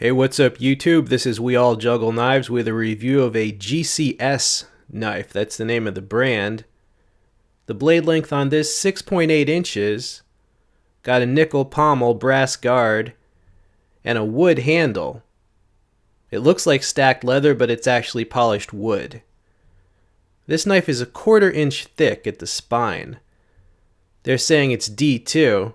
Hey, what's up YouTube? This is We All Juggle Knives with a review of a GCS knife. That's the name of the brand. The blade length on this, 6.8 inches. Got a nickel pommel brass guard and a wood handle. It looks like stacked leather, but it's actually polished wood. This knife is a 1/4 inch thick at the spine. They're saying it's D2.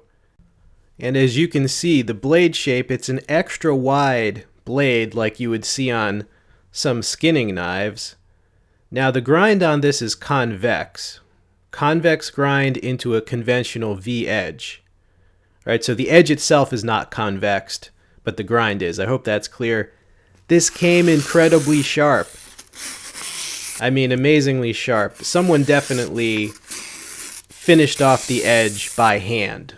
And as you can see, the blade shape, it's an extra wide blade like you would see on some skinning knives. Now the grind on this is convex. Convex grind into a conventional V edge. Right, so the edge itself is not convexed, but the grind is. I hope that's clear. This came incredibly sharp. I mean, amazingly sharp. Someone definitely finished off the edge by hand.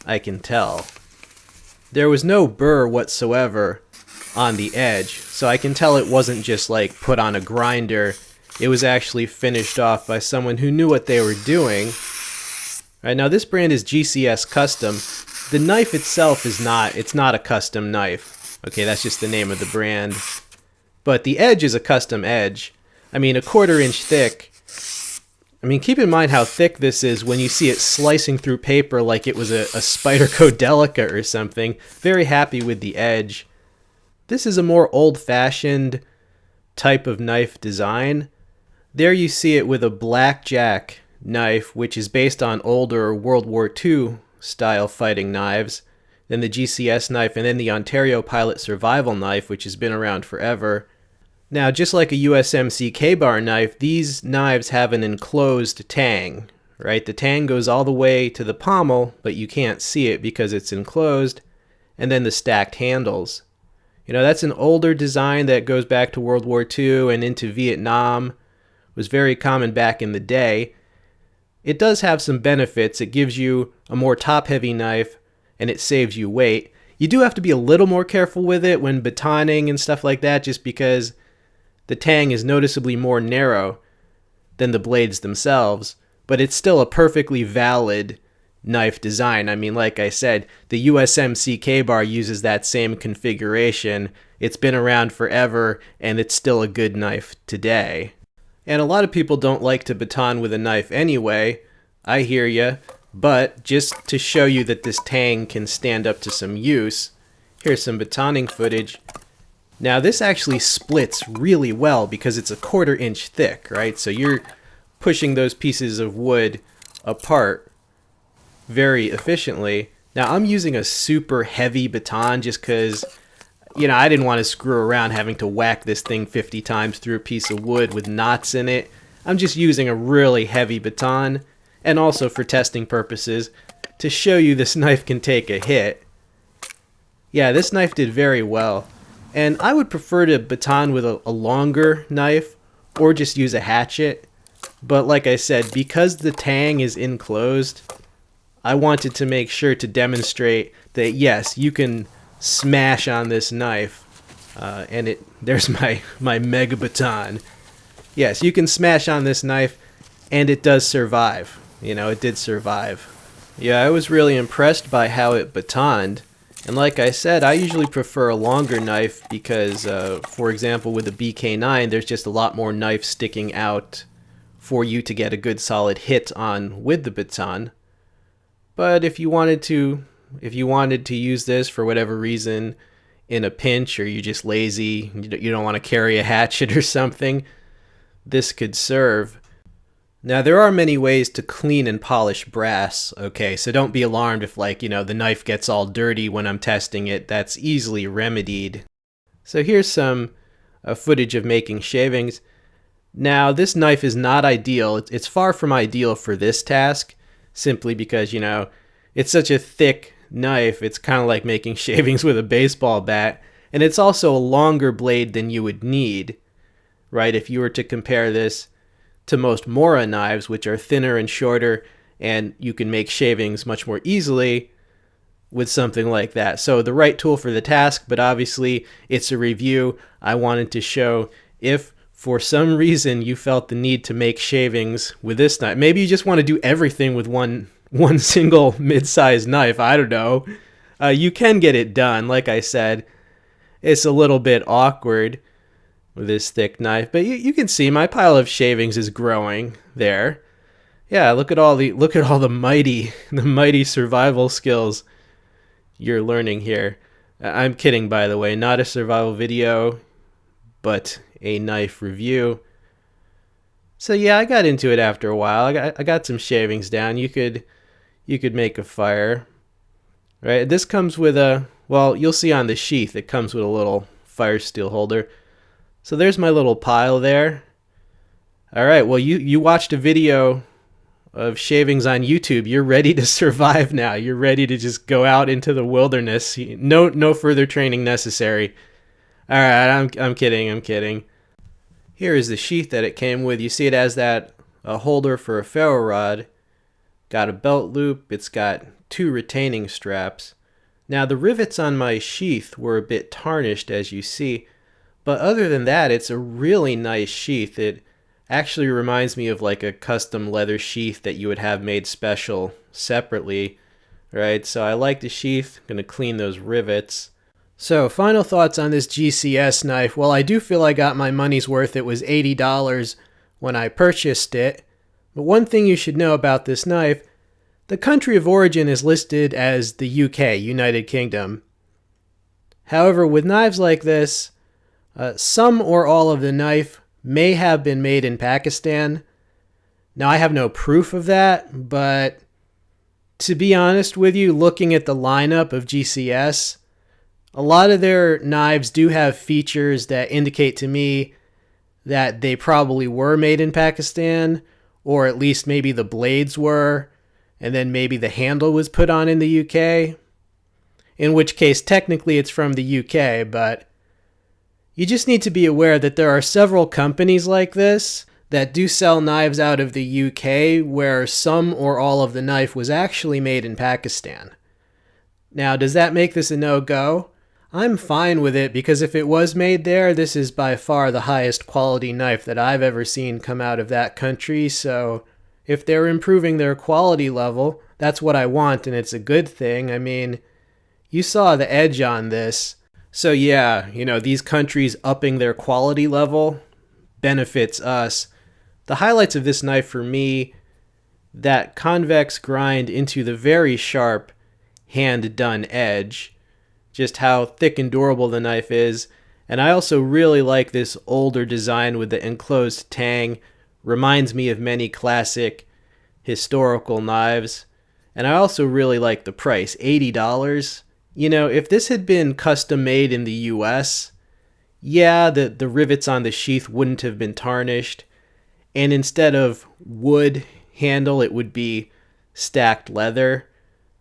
I can tell. There was no burr whatsoever on the edge, so I can tell it wasn't just like put on a grinder. It was actually finished off by someone who knew what they were doing. Right, now this brand is GCS Custom. The knife itself is it's not a custom knife. Okay, that's just the name of the brand. But the edge is a custom edge. I mean, a 1/4 inch thick. I mean, keep in mind how thick this is when you see it slicing through paper like it was a Spyderco Delica or something. Very happy with the edge. This is a more old-fashioned type of knife design. There you see it with a blackjack knife, which is based on older World War II style fighting knives, then the GCS knife, and then the Ontario Pilot Survival knife, which has been around forever. Now, just like a USMC K-bar knife, these knives have an enclosed tang, right? The tang goes all the way to the pommel, but you can't see it because it's enclosed, and then the stacked handles. You know, that's an older design that goes back to World War II and into Vietnam. It was very common back in the day. It does have some benefits. It gives you a more top-heavy knife, and it saves you weight. You do have to be a little more careful with it when batoning and stuff like that, just because the tang is noticeably more narrow than the blades themselves, but it's still a perfectly valid knife design. I mean, like I said, the USMC K-bar uses that same configuration. It's been around forever, and it's still a good knife today. And a lot of people don't like to baton with a knife anyway. I hear ya. But just to show you that this tang can stand up to some use, here's some batoning footage. Now this actually splits really well because it's a 1/4 inch thick, right? So you're pushing those pieces of wood apart very efficiently. Now I'm using a super heavy baton just because, you know, I didn't want to screw around having to whack this thing 50 times through a piece of wood with knots in it. I'm just using a really heavy baton, and also for testing purposes to show you this knife can take a hit. Yeah, this knife did very well. And I would prefer to baton with a longer knife or just use a hatchet. But like I said, because the tang is enclosed, I wanted to make sure to demonstrate that yes, you can smash on this knife. There's my mega baton. Yes, you can smash on this knife and it does survive. You know, it did survive. Yeah, I was really impressed by how it batoned. And like I said, I usually prefer a longer knife because, for example, with the BK9, there's just a lot more knife sticking out for you to get a good solid hit on with the baton. But if you wanted to use this for whatever reason in a pinch, or you're just lazy, you don't want to carry a hatchet or something, this could serve. Now, there are many ways to clean and polish brass, okay? So don't be alarmed if, like, you know, the knife gets all dirty when I'm testing it. That's easily remedied. So here's some footage of making shavings. Now, this knife is not ideal. It's far from ideal for this task, simply because, you know, it's such a thick knife. It's kind of like making shavings with a baseball bat. And it's also a longer blade than you would need, right? If you were to compare this to most Mora knives, which are thinner and shorter, and you can make shavings much more easily with something like that. So the right tool for the task, but obviously it's a review. I wanted to show if for some reason you felt the need to make shavings with this knife. Maybe you just want to do everything with one single mid-sized knife. I don't know. You can get it done, like I said. it's a little bit awkward with this thick knife, but you can see my pile of shavings is growing there. Yeah, look at all the mighty survival skills you're learning here. I'm kidding, by the way, not a survival video, but a knife review. So yeah, I got into it after a while. I got some shavings down. You could make a fire, right? This comes with well, you'll see on the sheath, it comes with a little fire steel holder. So there's my little pile there. All right, well, you watched a video of shavings on YouTube. You're ready to survive now. You're ready to just go out into the wilderness. No further training necessary. All right, I'm kidding. Here is the sheath that it came with. You see it has that holder for a ferro rod. Got a belt loop. It's got 2 retaining straps. Now the rivets on my sheath were a bit tarnished, as you see, but other than that, it's a really nice sheath. It actually reminds me of like a custom leather sheath that you would have made special separately, right? So I like the sheath. I'm gonna clean those rivets. So final thoughts on this GCS knife. Well, I do feel I got my money's worth. It was $80 when I purchased it. But one thing you should know about this knife, the country of origin is listed as the UK, United Kingdom. However, with knives like this, some or all of the knife may have been made in Pakistan. Now, I have no proof of that, but to be honest with you, looking at the lineup of GCS, a lot of their knives do have features that indicate to me that they probably were made in Pakistan, or at least maybe the blades were, and then maybe the handle was put on in the UK, in which case technically it's from the UK, but you just need to be aware that there are several companies like this that do sell knives out of the UK where some or all of the knife was actually made in Pakistan. Now, does that make this a no-go? I'm fine with it because if it was made there, this is by far the highest quality knife that I've ever seen come out of that country, so if they're improving their quality level, that's what I want, and it's a good thing. I mean, you saw the edge on this. So yeah, these countries upping their quality level benefits us. The highlights of this knife for me, that convex grind into the very sharp hand-done edge, just how thick and durable the knife is. And I also really like this older design with the enclosed tang. Reminds me of many classic historical knives. And I also really like the price, $80. If this had been custom made in the US, yeah, the rivets on the sheath wouldn't have been tarnished. And instead of wood handle, it would be stacked leather.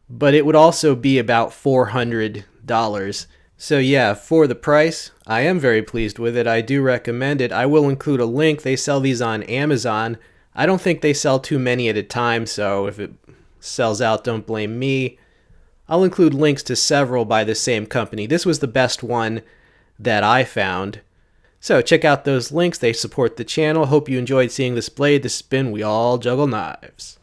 But it would also be about $400. So yeah, for the price, I am very pleased with it. I do recommend it. I will include a link. They sell these on Amazon. I don't think they sell too many at a time, so if it sells out, don't blame me. I'll include links to several by the same company. This was the best one that I found. So check out those links. They support the channel. Hope you enjoyed seeing this blade. This has been We All Juggle Knives.